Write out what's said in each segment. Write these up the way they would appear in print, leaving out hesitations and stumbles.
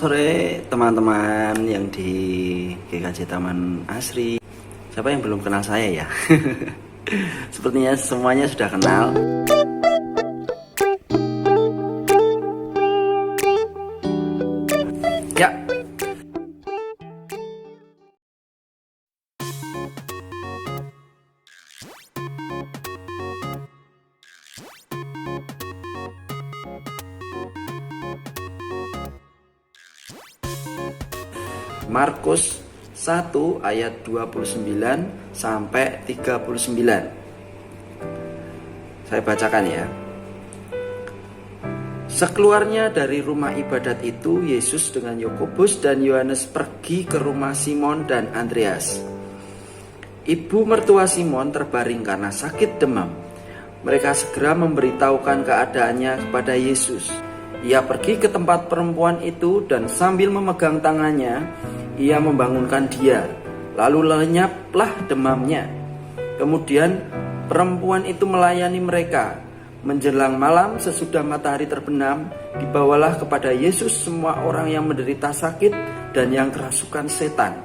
sore teman-teman yang di GKJ Taman Asri. Siapa yang belum kenal saya ya? Sepertinya semuanya sudah kenal. Ya. Markus 1 ayat 29 sampai 39. Saya bacakan ya. Sekeluarnya dari rumah ibadat itu, Yesus dengan Yakobus dan Yohanes pergi ke rumah Simon dan Andreas. Ibu mertua Simon terbaring karena sakit demam. Mereka segera memberitahukan keadaannya kepada Yesus. Ia pergi ke tempat perempuan itu dan sambil memegang tangannya, ia membangunkan dia, lalu lenyaplah demamnya. Kemudian perempuan itu melayani mereka. Menjelang malam sesudah matahari terbenam, dibawalah kepada Yesus semua orang yang menderita sakit dan yang kerasukan setan.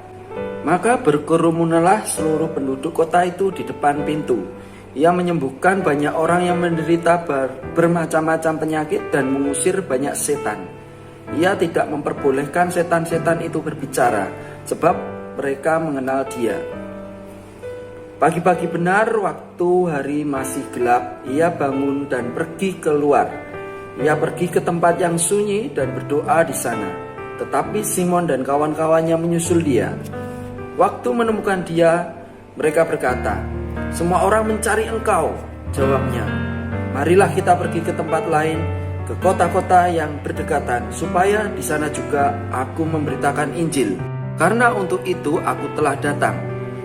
Maka berkerumunlah seluruh penduduk kota itu di depan pintu. Ia menyembuhkan banyak orang yang menderita bermacam-macam penyakit dan mengusir banyak setan. Ia tidak memperbolehkan setan-setan itu berbicara, sebab mereka mengenal dia. Pagi-pagi benar, waktu hari masih gelap, ia bangun dan pergi keluar. Ia pergi ke tempat yang sunyi dan berdoa di sana. Tetapi Simon dan kawan-kawannya menyusul dia. Waktu menemukan dia, mereka berkata, "Semua orang mencari engkau." Jawabnya, "Marilah kita pergi ke tempat lain, ke kota-kota yang berdekatan, supaya di sana juga aku memberitakan Injil. Karena untuk itu aku telah datang."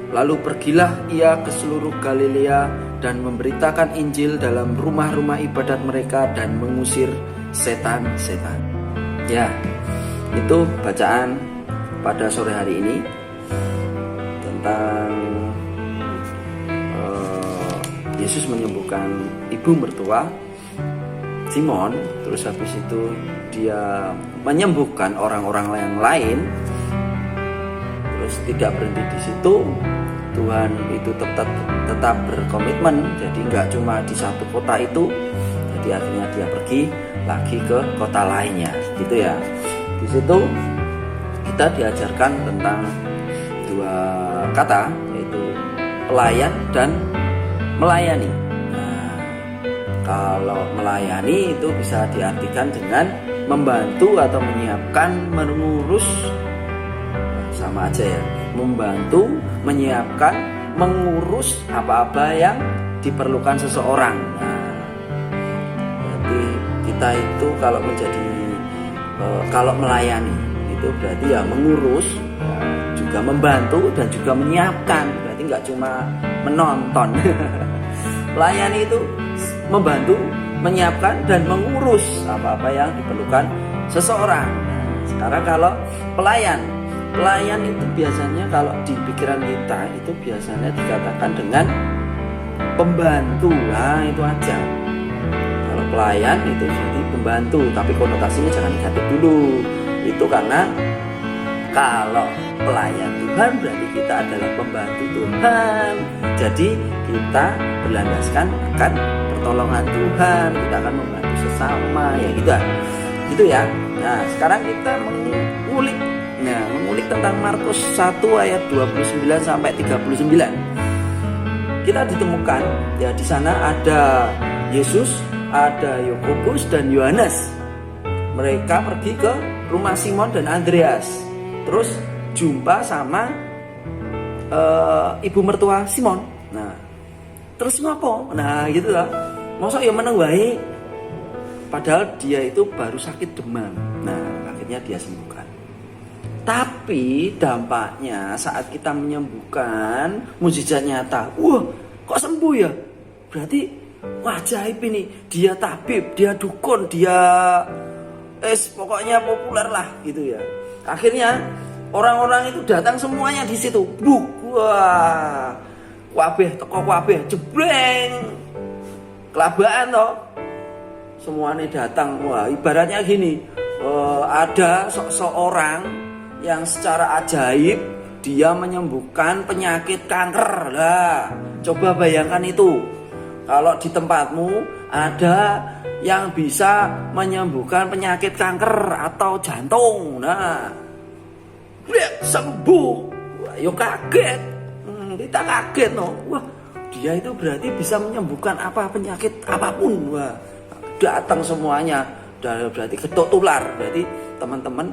Lalu pergilah ia ke seluruh Galilea dan memberitakan Injil dalam rumah-rumah ibadat mereka dan mengusir setan-setan. Ya, itu bacaan pada sore hari ini tentang Yesus menyembuhkan ibu mertua Simon. Terus habis itu dia menyembuhkan orang-orang yang lain. Terus tidak berhenti di situ, Tuhan itu tetap berkomitmen. Jadi nggak cuma di satu kota itu. Jadi akhirnya dia pergi lagi ke kota lainnya, gitu ya. Di situ kita diajarkan tentang dua kata, yaitu pelayan dan melayani. Nah, kalau melayani itu bisa diartikan dengan membantu atau menyiapkan, mengurus, sama aja ya. Membantu, menyiapkan, mengurus apa-apa yang diperlukan seseorang. Nah, berarti kita itu kalau melayani itu berarti ya mengurus, ya, juga membantu dan juga menyiapkan. Berarti nggak cuma menonton. Melayani itu membantu, menyiapkan dan mengurus apa-apa yang diperlukan seseorang. Nah, sekarang kalau pelayan itu biasanya kalau di pikiran kita itu biasanya dikatakan dengan pembantu. Nah, itu aja. Kalau pelayan itu jadi pembantu, tapi konotasinya jangan negatif dulu. Itu karena kalau pelayan Tuhan berarti kita adalah pembantu Tuhan. Jadi kita berlandaskan akan pertolongan Tuhan. Kita akan membantu sesama, ya gitu ya. Nah, sekarang kita mengulik tentang Markus 1 ayat 29 sampai 39. Kita ditemukan ya di sana ada Yesus, ada Yakobus dan Yohanes. Mereka pergi ke rumah Simon dan Andreas. Terus jumpa sama ibu mertua Simon. Nah, terus ngopo? Nah, gitu lah. Masa ya meneng wae. Padahal dia itu baru sakit demam. Nah, akhirnya dia sembuhkan. Tapi dampaknya saat kita menyembuhkan, mukjizat nyata. Wah, kok sembuh ya? Berarti wah ajaib ini. Dia tabib, dia dukun, dia pokoknya populer lah gitu ya. Akhirnya orang-orang itu datang semuanya di situ. Wah, teko kabeh jebreng. Kelabaan toh. Semuanya datang. Wah, ibaratnya gini. ada seseorang yang secara ajaib dia menyembuhkan penyakit kanker. Lah, coba bayangkan itu. Kalau di tempatmu ada yang bisa menyembuhkan penyakit kanker atau jantung. Nah, sembuh. Wah, yo kaget. Kita kaget no. Wah, dia itu berarti bisa menyembuhkan penyakit apapun. Wah, datang semuanya. Berarti ketok tular. Berarti teman-teman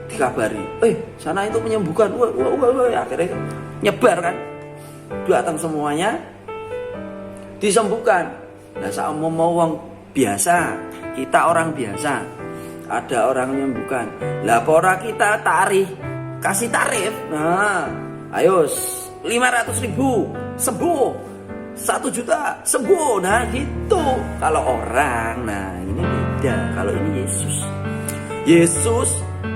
dikabari, sana itu menyembuhkan. Wah, akhirnya nyebar kan. Datang semuanya disembuhkan. Nah, saya mau wong biasa, kita orang biasa, ada orang menyembuhkan. Lah pora kita kasih tarif. Nah, ayo 500.000 sembuh, 1 juta sembuh. Nah gitu. Kalau orang, nah ini beda. Kalau ini Yesus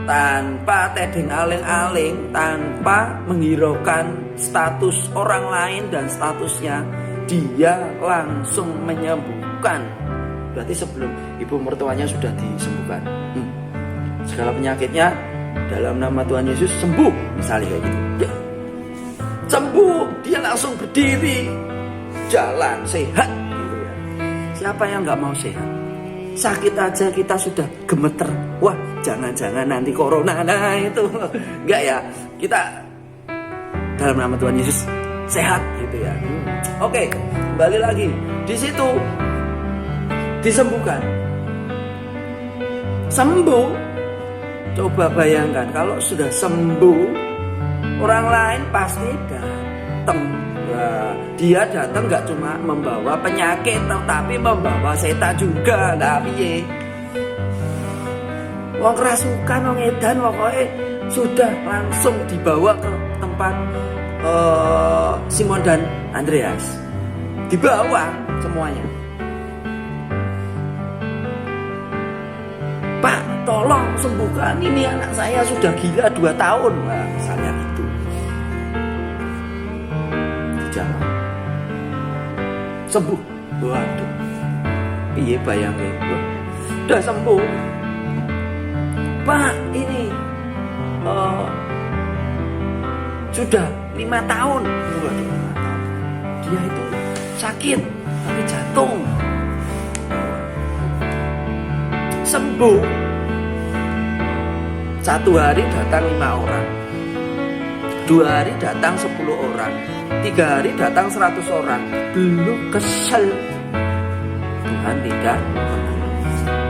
tanpa tedeng aling-aling, tanpa menghiraukan status orang lain dan statusnya, dia langsung menyembuhkan. Berarti sebelum ibu mertuanya sudah disembuhkan, segala penyakitnya dalam nama Tuhan Yesus sembuh, misalnya kayak gitu. Sembuh, dia langsung berdiri, jalan sehat gitu ya. Siapa yang nggak mau sehat? Sakit aja kita sudah gemeter. Wah, jangan-jangan nanti corona. Nah itu enggak ya. Kita dalam nama Tuhan Yesus sehat gitu ya. Oke, kembali lagi. Di situ disembuhkan. Sembuh. Coba bayangkan kalau sudah sembuh, orang lain pasti datang. Nah, dia datang gak cuma membawa penyakit, tapi membawa setan juga. Nah, piye? Wong kerasukan, wong edan, pokoknya sudah langsung dibawa ke tempat Simon dan Andreas. Dibawa semuanya. Pak, tolong sembuhkan ini anak saya sudah gila 2 tahun. Nah, misalnya gitu. Jalan sembuh. Waduh, piye bayangke, udah sembuh. Pak, ini sudah 5 tahun. Waduh, 5 tahun. Dia itu sakit tapi jantung. Sembuh. 1 hari datang 5 orang, 2 hari datang 10 orang, 3 hari datang 100 orang. Belum kesel. Tuhan tidak.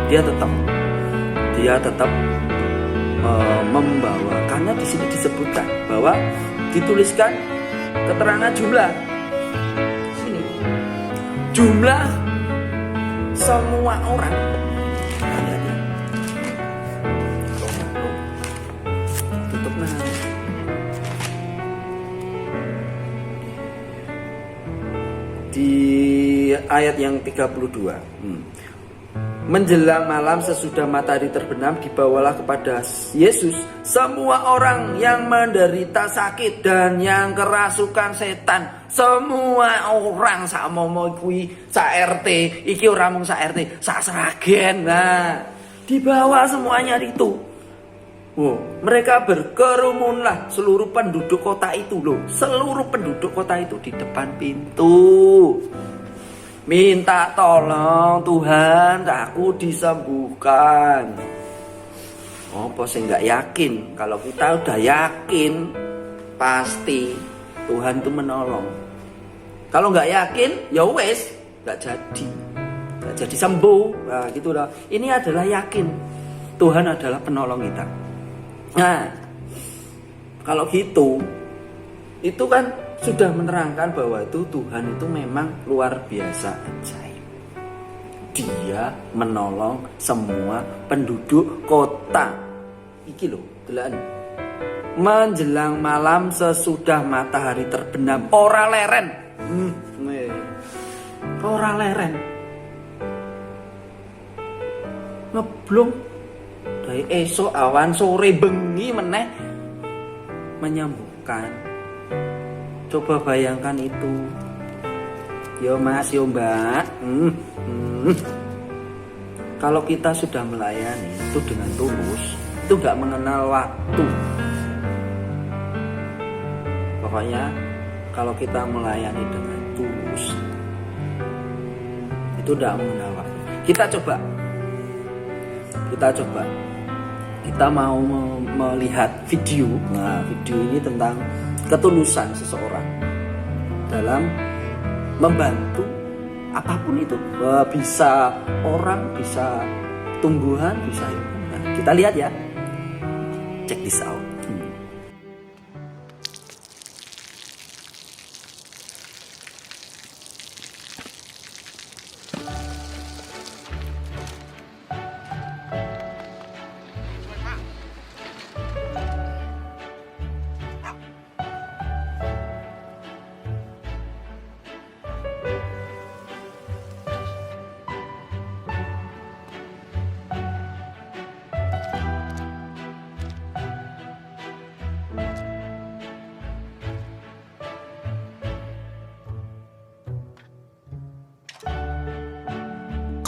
Dia tetap membawa. Karena di sini disebutkan bahwa dituliskan keterangan jumlah. Sini. Jumlah semua orang. Tutup nah. Di ayat yang 32. Menjelang malam sesudah matahari terbenam, dibawalah kepada Yesus semua orang yang menderita sakit dan yang kerasukan setan. Semua orang sakmomo kuwi sak RT, iki ora mung sak RT, sak Sragen. Nah, dibawa semuanya itu. Mereka berkerumunlah, seluruh penduduk kota itu loh. Seluruh penduduk kota itu di depan pintu. Minta tolong Tuhan, aku disembuhkan. Apa sih nggak yakin? Kalau kita udah yakin, pasti Tuhan itu menolong. Kalau nggak yakin, ya wes, nggak jadi sembuh. Nah, gitu lah. Ini adalah yakin Tuhan adalah penolong kita. Nah, kalau gitu, itu kan sudah menerangkan bahwa itu Tuhan itu memang luar biasa ajaib. Dia menolong semua penduduk kota. Iki loh, delan. Menjelang malam sesudah matahari terbenam, ora leren. Ora leren. Ngeblong dari esok awan sore bengi meneh menyembuhkan. Coba bayangkan itu. Yo mas, yo mbak. Kalau kita sudah melayani itu dengan tulus, itu nggak mengenal waktu. Pokoknya kalau kita melayani dengan tulus, itu nggak mengenal waktu. Kita coba, kita mau melihat video. Nah, video ini tentang ketulusan seseorang dalam membantu apapun itu, bisa orang, bisa tumbuhan, bisa hewan. Nah, kita lihat ya, check this out.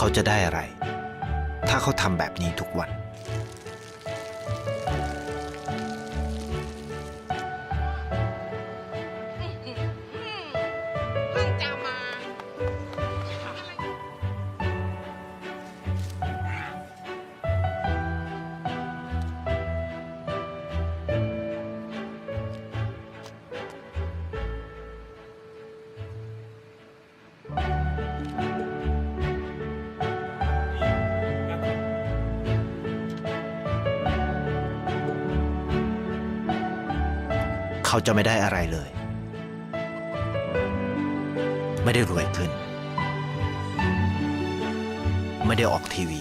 เขาจะได้อะไรถ้าเขาทำแบบนี้ทุกวันเขาจะไม่ได้อะไรเลยไม่ได้รวยขึ้นไม่ได้ออกทีวี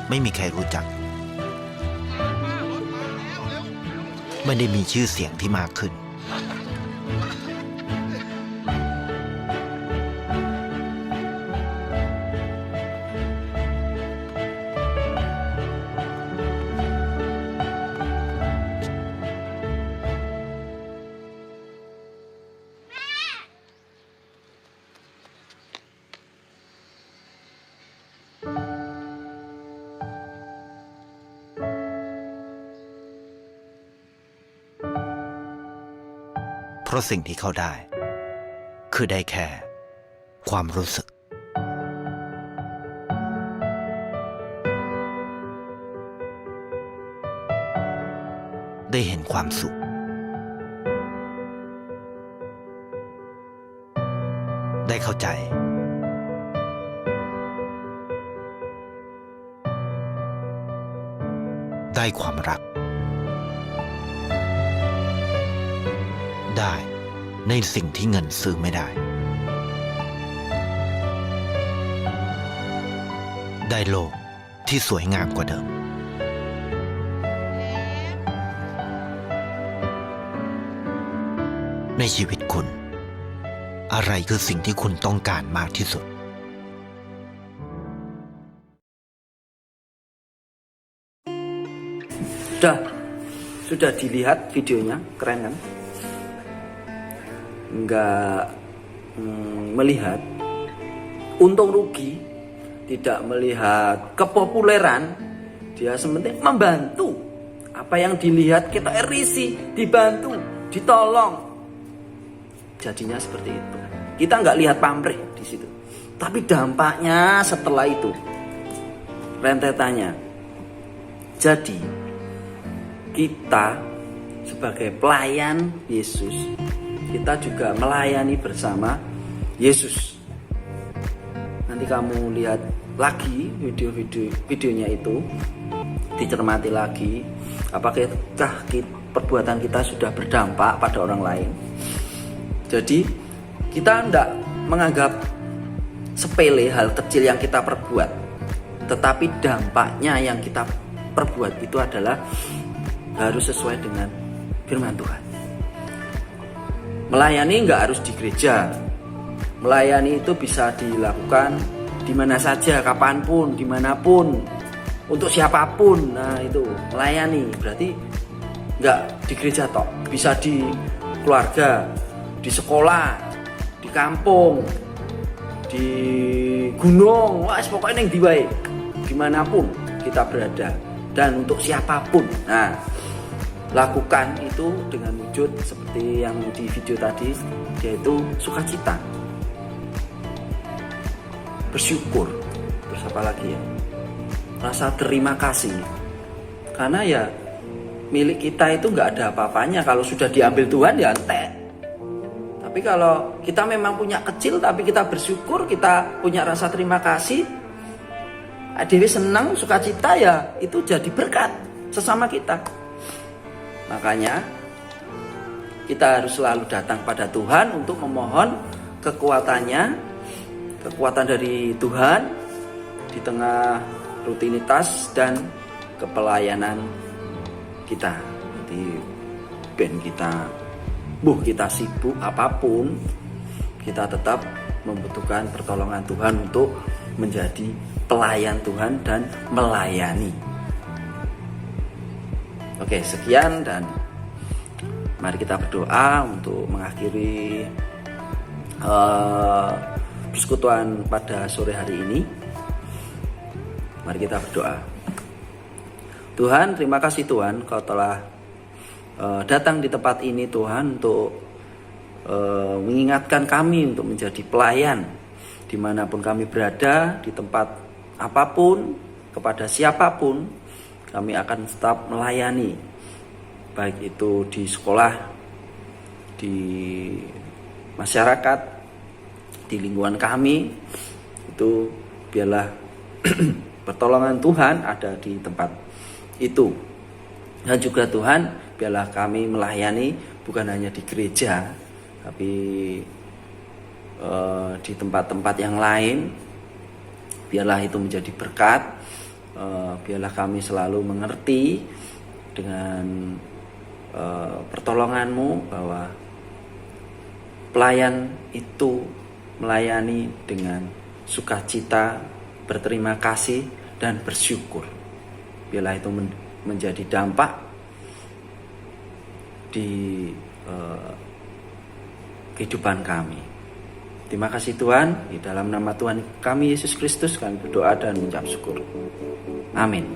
ไม่มีใครรู้จักไม่ได้มีชื่อเสียงที่มากขึ้นเพราะสิ่งที่เขาได้คือได้แค่ความรู้สึกได้เห็นความสุขได้เข้าใจได้ความรักได้ในสิ่งที่เงินซื้อไม่ได้ได้โลกที่สวยงามกว่าเดิมในชีวิตคุณอะไรคือสิ่งที่คุณต้องการมากที่สุดSudah dilihat videonya, keren kan? Nggak melihat untung rugi, tidak melihat kepopuleran, dia sementing membantu. Apa yang dilihat kita risih, dibantu, ditolong. Jadinya seperti itu. Kita nggak lihat pamrih di situ, tapi dampaknya setelah itu, rentetannya. Jadi kita sebagai pelayan Yesus, kita juga melayani bersama Yesus. Nanti kamu lihat lagi videonya itu, dicermati lagi, apakah perbuatan kita sudah berdampak pada orang lain. Jadi kita tidak menganggap sepele hal kecil yang kita perbuat, tetapi dampaknya yang kita perbuat itu adalah harus sesuai dengan firman Tuhan. Melayani nggak harus di gereja. Melayani itu bisa dilakukan di mana saja, kapanpun, dimanapun, untuk siapapun. Nah itu melayani berarti nggak di gereja toh, bisa di keluarga, di sekolah, di kampung, di di gunung, wah pokoknya yang diwai, dimanapun kita berada dan untuk siapapun. Nah, lakukan itu dengan wujud seperti yang di video tadi, yaitu sukacita, bersyukur, terus apa lagi ya, rasa terima kasih, karena ya milik kita itu nggak ada apa-apanya. Kalau sudah diambil Tuhan ya entek. Tapi kalau kita memang punya kecil tapi kita bersyukur, kita punya rasa terima kasih, dewi senang, sukacita, ya itu jadi berkat sesama kita. Makanya kita harus selalu datang pada Tuhan untuk memohon kekuatannya, kekuatan dari Tuhan di tengah rutinitas dan kepelayanan kita. Jadi ben kita sibuk apapun, kita tetap membutuhkan pertolongan Tuhan untuk menjadi pelayan Tuhan dan melayani. Oke, sekian, dan mari kita berdoa untuk mengakhiri persekutuan pada sore hari ini. Mari kita berdoa. Tuhan, terima kasih Tuhan, Kau telah datang di tempat ini Tuhan untuk mengingatkan kami untuk menjadi pelayan dimanapun kami berada, di tempat apapun, kepada siapapun kami akan tetap melayani, baik itu di sekolah, di masyarakat, di lingkungan kami. Itu biarlah pertolongan Tuhan ada di tempat itu. Dan juga Tuhan, biarlah kami melayani bukan hanya di gereja, tapi di tempat-tempat yang lain. Biarlah itu menjadi berkat. Biarlah kami selalu mengerti dengan pertolongan-Mu bahwa pelayan itu melayani dengan sukacita, berterima kasih, dan bersyukur. Biarlah itu menjadi dampak di kehidupan kami. Terima kasih Tuhan, di dalam nama Tuhan kami Yesus Kristus kami berdoa dan mengucap syukur. Amin.